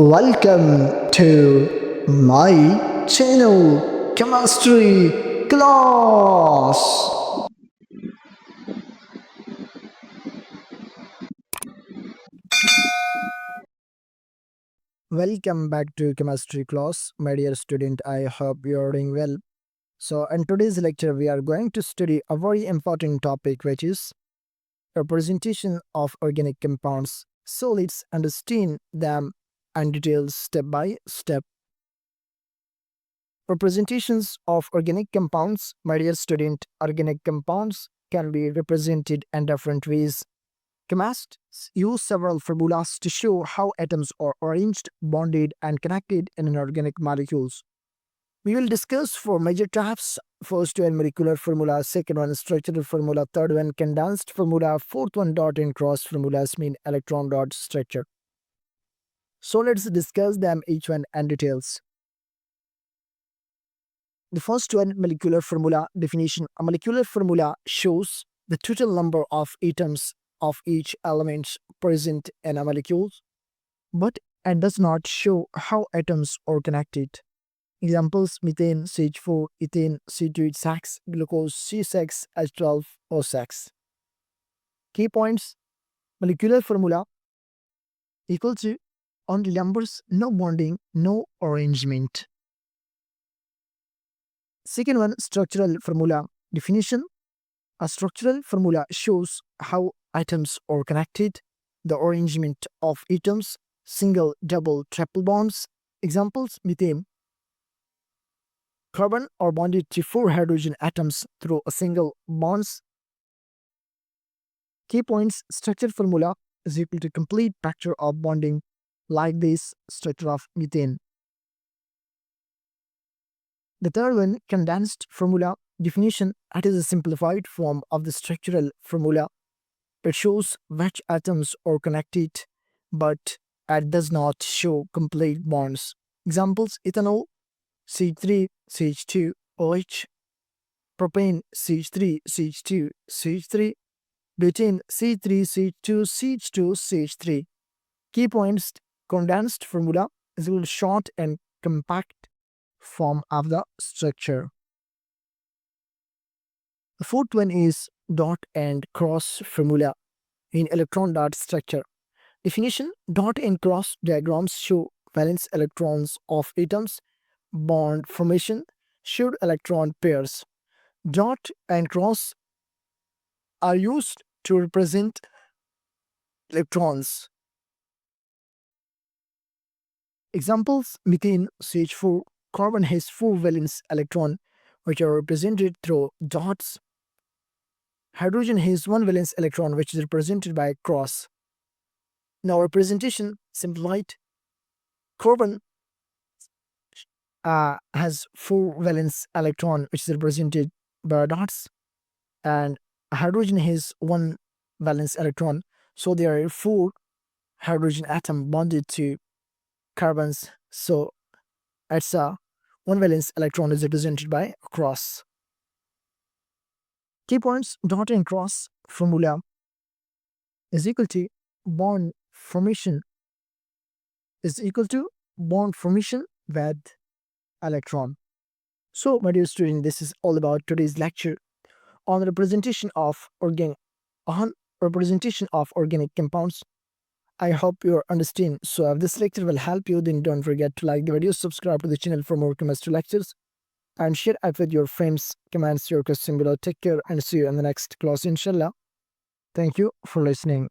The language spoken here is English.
Welcome to my channel, Chemistry Class. Welcome back to Chemistry Class, my dear student. I hope you are doing well. So, in today's lecture, we are going to study a very important topic, which is representation of organic compounds. So, let's understand them and details step by step. Representations of organic compounds, my dear student. Organic compounds can be represented in different ways. Chemists use several formulas to show how atoms are arranged, bonded, and connected in inorganic molecules. We will discuss four major types. First one molecular formula, second one structural formula, third one condensed formula, fourth one dot and cross formulas mean electron dot structure. So let's discuss them each one in details. The first one, molecular formula definition. A molecular formula shows the total number of atoms of each element present in a molecule, but it does not show how atoms are connected. Examples: methane CH4, ethane C2H6, glucose C6, H12 O6. Key points: molecular formula equal to only numbers, no bonding, no arrangement. Second one, structural formula definition. A structural formula shows how atoms are connected, the arrangement of atoms, single, double, triple bonds. Examples: methane. Carbon are bonded to four hydrogen atoms through a single bonds. Key points: structure formula is equal to complete picture of bonding, like this structure of methane. The third one, condensed formula definition. It is a simplified form of the structural formula. It shows which atoms are connected, but it does not show complete bonds. Examples: ethanol CH3 CH2 OH, propane CH3 CH2 CH3, butane C3 CH2 CH2 CH3. Key points: condensed formula is a short and compact form of the structure. The fourth one is dot and cross formula in electron dot structure. Definition: dot and cross diagrams show valence electrons of atoms. Bond formation showed electron pairs. Dot and cross are used to represent electrons. Examples: methane CH4, carbon has four valence electrons which are represented through dots. Hydrogen has one valence electron which is represented by a cross. Now representation simplified. Carbon has four valence electron which is represented by dots, and hydrogen has one valence electron, so there are four hydrogen atom bonded to carbons, so it's a one valence electron is represented by a cross. Key points: dot and cross formula is equal to bond formation with electron. So my dear student, this is all about today's lecture on representation of organic compounds. I hope you understand. So if this lecture will help you, then don't forget to like the video, subscribe to the channel for more chemistry lectures, and share it with your friends. Comments your question below. Take care and see you in the next class, inshallah. Thank you for listening.